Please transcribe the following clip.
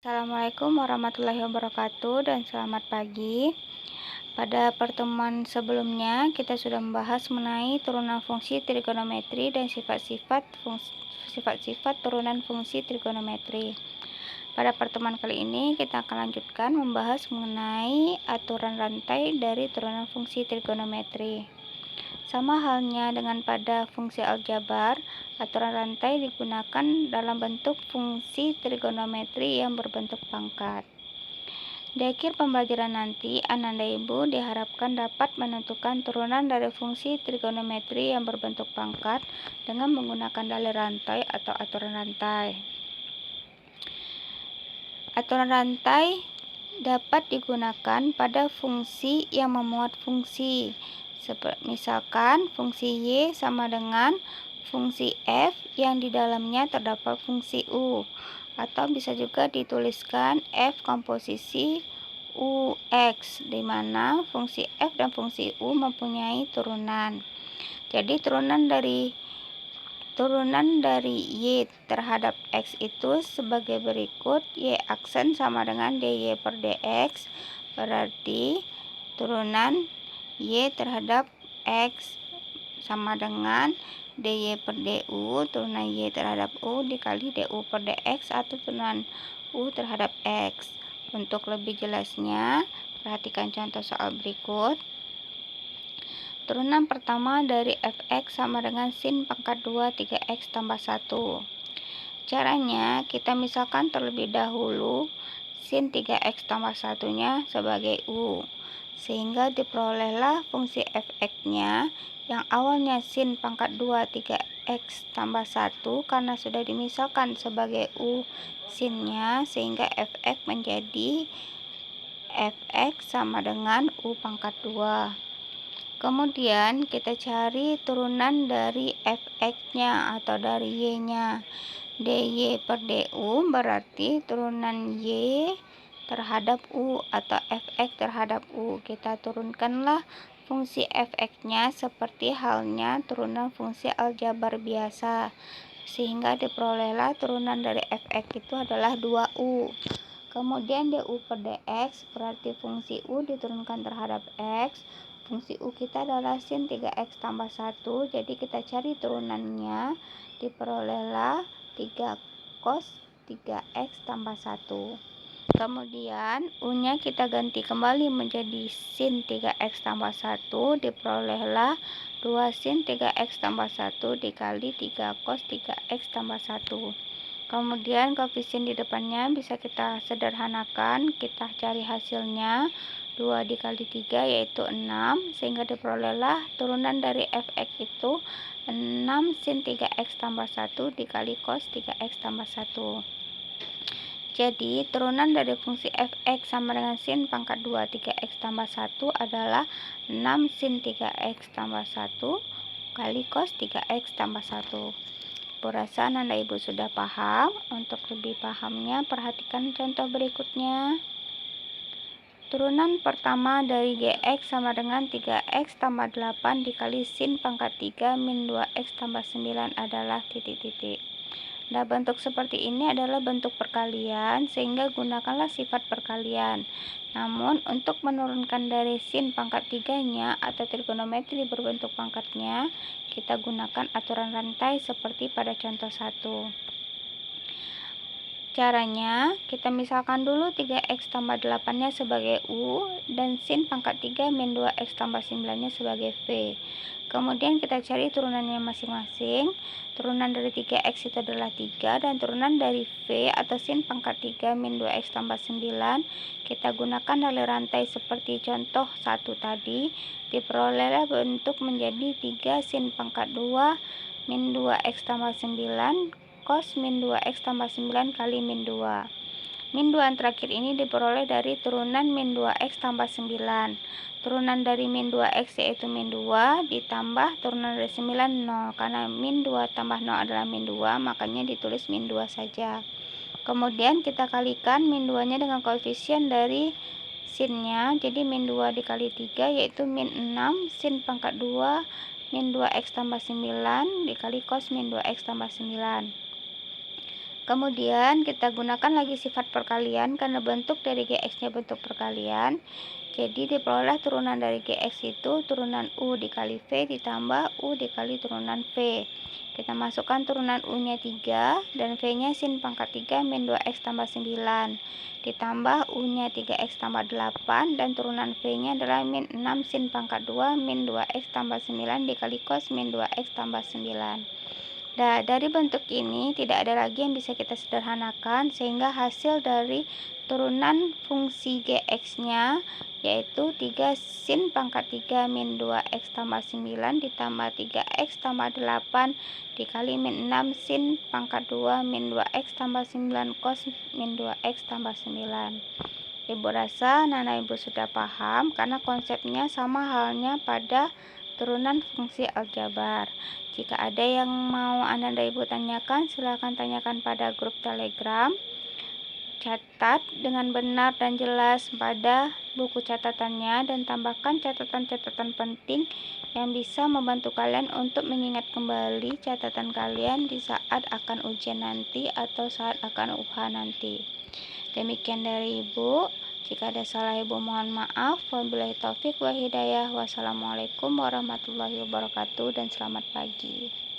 Assalamualaikum warahmatullahi wabarakatuh dan selamat pagi. Pada pertemuan sebelumnya kita sudah membahas mengenai turunan fungsi trigonometri dan sifat-sifat turunan fungsi trigonometri. Pada pertemuan kali ini kita akan lanjutkan membahas mengenai aturan rantai dari turunan fungsi trigonometri. Sama halnya dengan pada fungsi aljabar, aturan rantai digunakan dalam bentuk fungsi trigonometri yang berbentuk pangkat. Di akhir pembelajaran nanti, Ananda Ibu diharapkan dapat menentukan turunan dari fungsi trigonometri yang berbentuk pangkat dengan menggunakan dalil rantai atau aturan rantai. Aturan rantai dapat digunakan pada fungsi yang memuat fungsi. Misalkan fungsi Y sama dengan fungsi F yang di dalamnya terdapat fungsi U, atau bisa juga dituliskan F komposisi UX, di mana fungsi F dan fungsi U mempunyai turunan. Jadi turunan dari Y terhadap X itu sebagai berikut. Y aksen sama dengan dy per dx, berarti turunan Y terhadap X sama dengan dy per du, turunan Y terhadap U dikali du per dx, atau turunan U terhadap X. Untuk lebih jelasnya, perhatikan contoh soal berikut. Turunan pertama dari fx sama dengan sin pangkat 2 3x tambah 1. Caranya, kita misalkan terlebih dahulu sin 3x tambah 1-nya sebagai U, sehingga diperolehlah fungsi fx-nya yang awalnya sin pangkat 2 3x tambah 1 karena sudah dimisalkan sebagai U sinnya, sehingga fx menjadi fx sama dengan U pangkat 2. Kemudian kita cari turunan dari fx-nya atau dari y-nya. dy per du berarti turunan y terhadap u atau fx terhadap u. Kita turunkanlah fungsi fx-nya seperti halnya turunan fungsi aljabar biasa, sehingga diperolehlah turunan dari fx itu adalah 2u. Kemudian du per dx berarti fungsi u diturunkan terhadap x. Fungsi u kita adalah sin 3x tambah 1, jadi kita cari turunannya, diperolehlah 3 cos 3x tambah 1. Kemudian u-nya kita ganti kembali menjadi sin 3x tambah 1, diperolehlah 2 sin 3x tambah 1 dikali 3 cos 3x tambah 1. Kemudian koefisien di depannya bisa kita sederhanakan, kita cari hasilnya 2 dikali 3 yaitu 6, sehingga diperolehlah turunan dari fx itu 6 sin 3x tambah 1 dikali cos 3x tambah 1. Jadi turunan dari fungsi fx sama dengan sin pangkat 2 3x tambah 1 adalah 6 sin 3x tambah 1 kali cos 3x tambah 1. Rasa Nanda Ibu sudah paham. Untuk lebih pahamnya, perhatikan contoh berikutnya. Turunan pertama dari gx sama dengan 3x tambah 8 dikali sin pangkat 3 min 2x tambah 9 adalah titik-titik. Nah, bentuk seperti ini adalah bentuk perkalian, sehingga gunakanlah sifat perkalian. Namun, untuk menurunkan dari sin pangkat 3-nya atau trigonometri berbentuk pangkatnya, kita gunakan aturan rantai seperti pada contoh 1. Caranya, kita misalkan dulu 3x tambah 8-nya sebagai U dan sin pangkat 3 min 2x tambah 9-nya sebagai V. Kemudian kita cari turunannya masing-masing. Turunan dari 3x itu adalah 3, dan turunan dari V atau sin pangkat 3 min 2x tambah 9 kita gunakan dalil rantai seperti contoh 1 tadi. Diperolehlah bentuk menjadi 3 sin pangkat 2 min 2x tambah 9 cos min 2x tambah 9 kali min 2. Min 2 yang terakhir ini diperoleh dari turunan min 2x tambah 9. Turunan dari min 2x yaitu min 2 ditambah turunan dari 9 0. Karena min 2 tambah 0 adalah min 2, makanya ditulis min 2 saja. Kemudian kita kalikan min 2-nya dengan koefisien dari sinnya. Jadi min 2 dikali 3 yaitu min 6 sin pangkat 2 min 2x tambah 9 dikali cos min 2x tambah 9. Kemudian kita gunakan lagi sifat perkalian karena bentuk dari GX-nya bentuk perkalian. Jadi diperoleh turunan dari GX itu turunan U dikali V ditambah U dikali turunan V. Kita masukkan turunan U-nya 3 dan V-nya sin pangkat 3 min 2X tambah 9. Ditambah U-nya 3X tambah 8 dan turunan V-nya adalah min 6 sin pangkat 2 min 2X tambah 9 dikali cos min 2X tambah 9. Nah, dari bentuk ini tidak ada lagi yang bisa kita sederhanakan sehingga hasil dari turunan fungsi GX-nya yaitu 3 sin pangkat 3 min 2X tambah 9 ditambah 3X tambah 8 dikali min 6 sin pangkat 2 min 2X tambah 9 cos min 2X tambah 9. Ibu rasa anak-anak ibu sudah paham karena konsepnya sama halnya pada turunan fungsi aljabar. Jika ada yang mau anak-anak ibu tanyakan, silakan tanyakan pada grup Telegram. Catat dengan benar dan jelas pada buku catatannya dan tambahkan catatan-catatan penting yang bisa membantu kalian untuk mengingat kembali catatan kalian di saat akan ujian nanti atau saat akan UH nanti. Demikian dari ibu. Jika ada salah ibu mohon maaf. Wabillahi taufik wa hidayah. Wassalamualaikum warahmatullahi wabarakatuh dan selamat pagi.